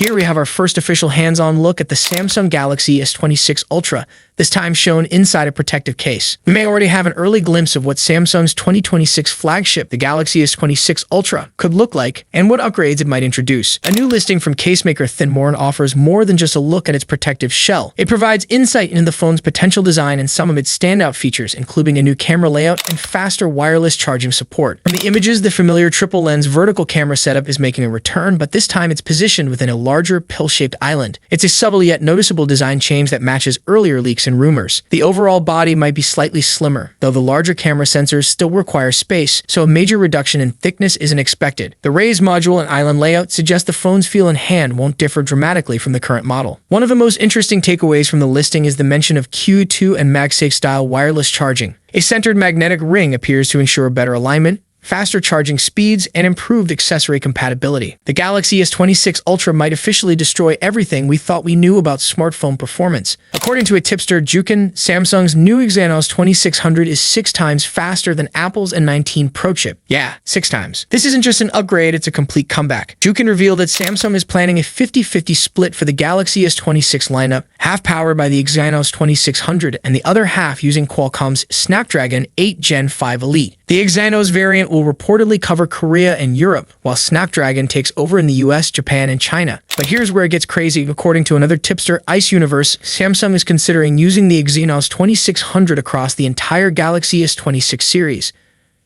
Here we have our first official hands-on look at the Samsung Galaxy S26 Ultra, this time shown inside a protective case. We may already have an early glimpse of what Samsung's 2026 flagship, the Galaxy S26 Ultra, could look like and what upgrades it might introduce. A new listing from casemaker Thinborn offers more than just a look at its protective shell. It provides insight into the phone's potential design and some of its standout features, including a new camera layout and faster wireless charging support. From the images, the familiar triple-lens vertical camera setup is making a return, but this time it's positioned within a larger pill-shaped island. It's a subtle yet noticeable design change that matches earlier leaks and rumors. The overall body might be slightly slimmer, though the larger camera sensors still require space, so a major reduction in thickness isn't expected. The raised module and island layout suggest the phone's feel in hand won't differ dramatically from the current model. One of the most interesting takeaways from the listing is the mention of Qi2 and MagSafe-style wireless charging. A centered magnetic ring appears to ensure better alignment, faster charging speeds, and improved accessory compatibility. The Galaxy S26 Ultra might officially destroy everything we thought we knew about smartphone performance. According to a tipster, Jukin, Samsung's new Exynos 2600 is 6 times faster than Apple's S19 Pro chip. Yeah, 6 times. This isn't just an upgrade, it's a complete comeback. Jukin revealed that Samsung is planning a 50-50 split for the Galaxy S26 lineup, half powered by the Exynos 2600 and the other half using Qualcomm's Snapdragon 8 Gen 5 Elite. The Exynos variant will reportedly cover Korea and Europe, while Snapdragon takes over in the US, Japan, and China. But here's where it gets crazy. According to another tipster, Ice Universe, Samsung is considering using the Exynos 2600 across the entire Galaxy S26 series.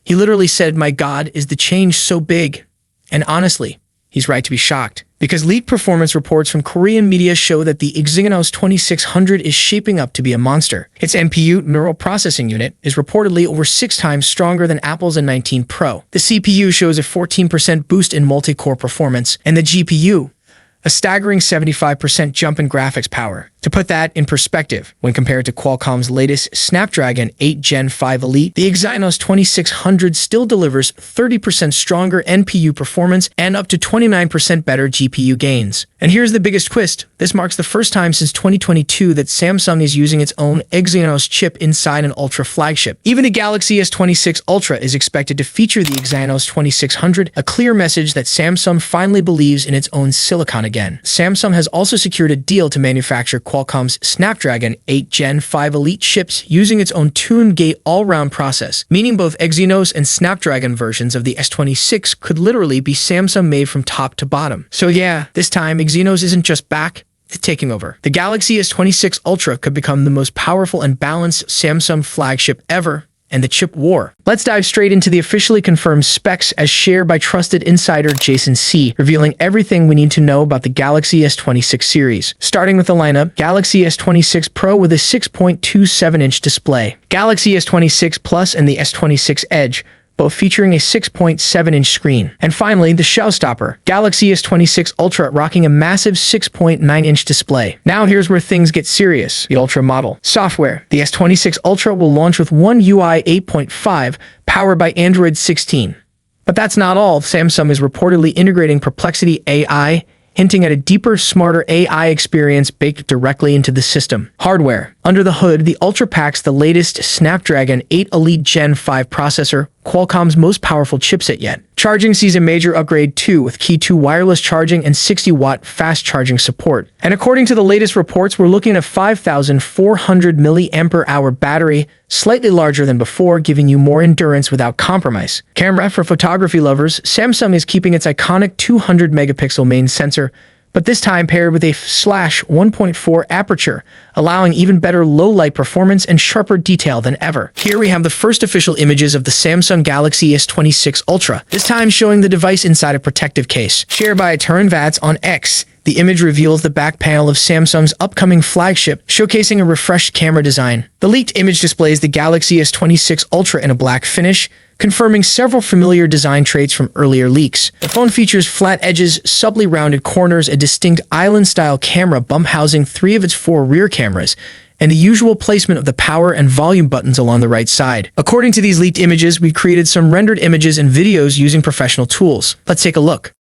He literally said, "My God, is the change so big?" And honestly, he's right to be shocked, because leaked performance reports from Korean media show that the Exynos 2600 is shaping up to be a monster. Its NPU, neural processing unit, is reportedly over 6 times stronger than Apple's S19 Pro. The CPU shows a 14% boost in multi-core performance, and the GPU, a staggering 75% jump in graphics power. To put that in perspective, when compared to Qualcomm's latest Snapdragon 8 Gen 5 Elite, the Exynos 2600 still delivers 30% stronger NPU performance and up to 29% better GPU gains. And here's the biggest twist. This marks the first time since 2022 that Samsung is using its own Exynos chip inside an Ultra flagship. Even the Galaxy S26 Ultra is expected to feature the Exynos 2600, a clear message that Samsung finally believes in its own silicon again. Samsung has also secured a deal to manufacture Qualcomm's Snapdragon 8 Gen 5 Elite chips using its own tuned gate all-round process, meaning both Exynos and Snapdragon versions of the S26 could literally be Samsung made from top to bottom. So yeah, this time Exynos isn't just back, it's taking over. The Galaxy S26 Ultra could become the most powerful and balanced Samsung flagship ever, and the chip war. Let's dive straight into the officially confirmed specs as shared by trusted insider Jason C, revealing everything we need to know about the Galaxy S26 series. Starting with the lineup, Galaxy S26 Pro with a 6.27-inch display, Galaxy S26 Plus and the S26 Edge, both featuring a 6.7-inch screen. And finally, the showstopper, Galaxy S26 Ultra rocking a massive 6.9-inch display. Now here's where things get serious, the Ultra model. Software, the S26 Ultra will launch with One UI 8.5, powered by Android 16. But that's not all. Samsung is reportedly integrating Perplexity AI, hinting at a deeper, smarter AI experience baked directly into the system. Hardware. Under the hood, the Ultra packs the latest Snapdragon 8 Elite Gen 5 processor, Qualcomm's most powerful chipset yet. Charging sees a major upgrade too, with Qi2 wireless charging and 60-watt fast charging support. And according to the latest reports, we're looking at a 5,400 mAh battery, slightly larger than before, giving you more endurance without compromise. Camera. For photography lovers, Samsung is keeping its iconic 200-megapixel main sensor, but this time paired with a /1.4 aperture, allowing even better low-light performance and sharper detail than ever. Here we have the first official images of the Samsung Galaxy S26 Ultra, this time showing the device inside a protective case. Shared by Turin Vats on X, the image reveals the back panel of Samsung's upcoming flagship, showcasing a refreshed camera design. The leaked image displays the Galaxy S26 Ultra in a black finish, confirming several familiar design traits from earlier leaks. The phone features flat edges, subtly rounded corners, a distinct island-style camera bump housing 3 of its 4 rear cameras, and the usual placement of the power and volume buttons along the right side. According to these leaked images, we created some rendered images and videos using professional tools. Let's take a look.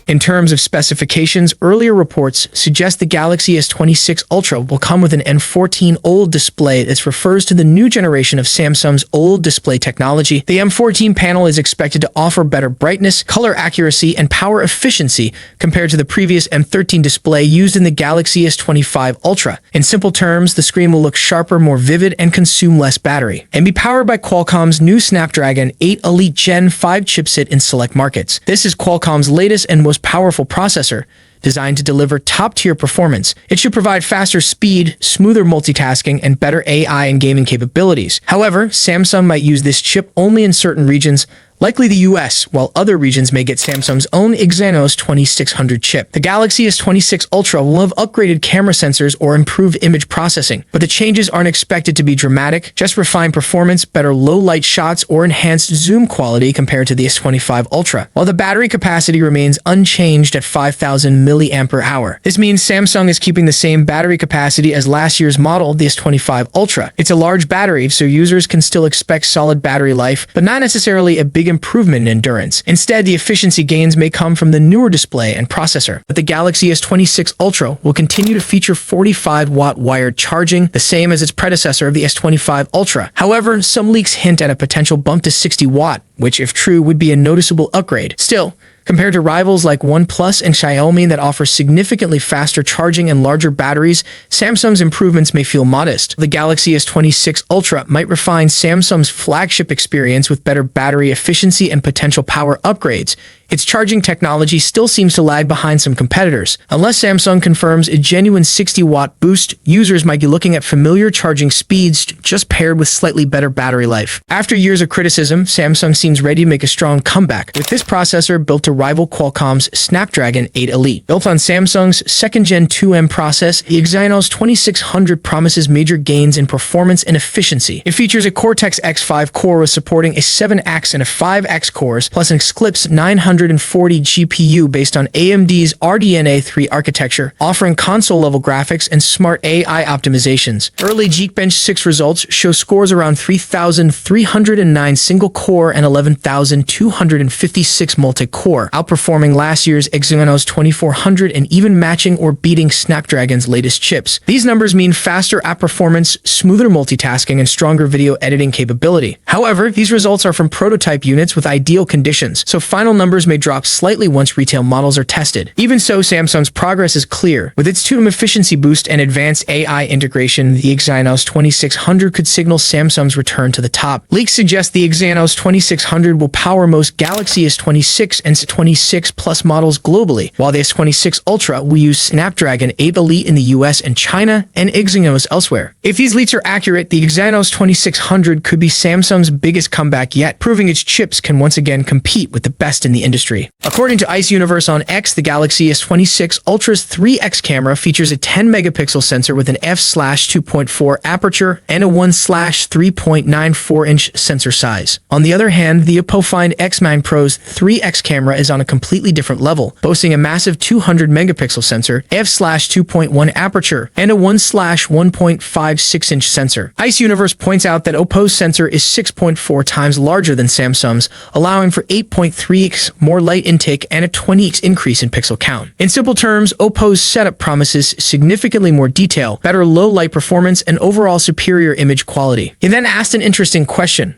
In terms of specifications, earlier reports suggest the Galaxy S26 Ultra will come with an M14 OLED display that refers to the new generation of Samsung's OLED display technology. The M14 panel is expected to offer better brightness, color accuracy, and power efficiency compared to the previous M13 display used in the Galaxy S25 Ultra. In simple terms, the screen will look sharper, more vivid, and consume less battery, and be powered by Qualcomm's new Snapdragon 8 Elite Gen 5 chipset in select markets. This is Qualcomm's latest and most powerful processor, designed to deliver top-tier performance. It should provide faster speed, smoother multitasking, and better AI and gaming capabilities. However, Samsung might use this chip only in certain regions, likely the US, while other regions may get Samsung's own Exynos 2600 chip. The Galaxy S26 Ultra will have upgraded camera sensors or improved image processing, but the changes aren't expected to be dramatic, just refined performance, better low-light shots, or enhanced zoom quality compared to the S25 Ultra, while the battery capacity remains unchanged at 5,000 mAh. This means Samsung is keeping the same battery capacity as last year's model, the S25 Ultra. It's a large battery, so users can still expect solid battery life, but not necessarily a big improvement in endurance. Instead, the efficiency gains may come from the newer display and processor. But the Galaxy S26 Ultra will continue to feature 45-watt wired charging, the same as its predecessor of the S25 Ultra. However, some leaks hint at a potential bump to 60-watt, which, if true, would be a noticeable upgrade. Still, compared to rivals like OnePlus and Xiaomi that offer significantly faster charging and larger batteries, Samsung's improvements may feel modest. The Galaxy S26 Ultra might refine Samsung's flagship experience with better battery efficiency and potential power upgrades. Its charging technology still seems to lag behind some competitors. Unless Samsung confirms a genuine 60-watt boost, users might be looking at familiar charging speeds just paired with slightly better battery life. After years of criticism, Samsung seems ready to make a strong comeback, with this processor built to rival Qualcomm's Snapdragon 8 Elite. Built on Samsung's second-gen 2M process, the Exynos 2600 promises major gains in performance and efficiency. It features a Cortex-X5 core with supporting a 7X and a 5X cores, plus an Eclipse 940 GPU based on AMD's RDNA 3 architecture, offering console-level graphics and smart AI optimizations. Early Geekbench 6 results show scores around 3,309 single-core and 11,256 multi-core, outperforming last year's Exynos 2400 and even matching or beating Snapdragon's latest chips. These numbers mean faster app performance, smoother multitasking, and stronger video editing capability. However, these results are from prototype units with ideal conditions, so final numbers may drop slightly once retail models are tested. Even so, Samsung's progress is clear. With its 2M efficiency boost and advanced AI integration, the Exynos 2600 could signal Samsung's return to the top. Leaks suggest the Exynos 2600 will power most Galaxy S26 and S26 Plus models globally, while the S26 Ultra will use Snapdragon 8 Elite in the US and China and Exynos elsewhere. If these leaks are accurate, the Exynos 2600 could be Samsung's biggest comeback yet, proving its chips can once again compete with the best in the industry. According to Ice Universe on X, the Galaxy S26 Ultra's 3X camera features a 10-megapixel sensor with an f/2.4 aperture and a 1/3.94-inch sensor size. On the other hand, the Oppo Find X9 Pro's 3X camera is on a completely different level, boasting a massive 200-megapixel sensor, f/2.1 aperture, and a 1/1.56-inch sensor. Ice Universe points out that Oppo's sensor is 6.4 times larger than Samsung's, allowing for 8.3x more light intake and a 20x increase in pixel count. In simple terms, Oppo's setup promises significantly more detail, better low-light performance, and overall superior image quality. He then asked an interesting question.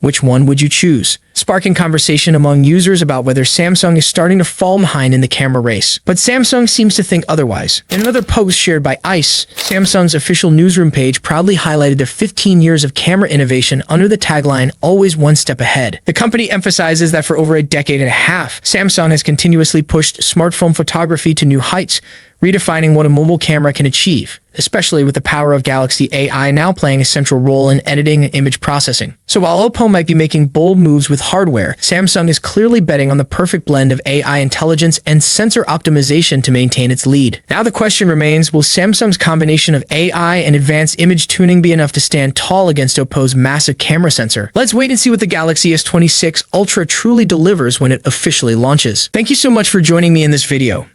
Which one would you choose? Sparking conversation among users about whether Samsung is starting to fall behind in the camera race. But Samsung seems to think otherwise. In another post shared by Ice, Samsung's official newsroom page proudly highlighted their 15 years of camera innovation under the tagline, "Always one step ahead." The company emphasizes that for over a decade and a half, Samsung has continuously pushed smartphone photography to new heights, redefining what a mobile camera can achieve, especially with the power of Galaxy AI now playing a central role in editing and image processing. So while Oppo might be making bold moves with hardware, Samsung is clearly betting on the perfect blend of AI intelligence and sensor optimization to maintain its lead. Now the question remains, will Samsung's combination of AI and advanced image tuning be enough to stand tall against Oppo's massive camera sensor? Let's wait and see what the Galaxy S26 Ultra truly delivers when it officially launches. Thank you so much for joining me in this video.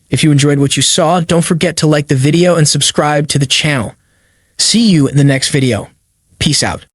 If you enjoyed what you saw, don't forget to like the video and subscribe to the channel. See you in the next video. Peace out.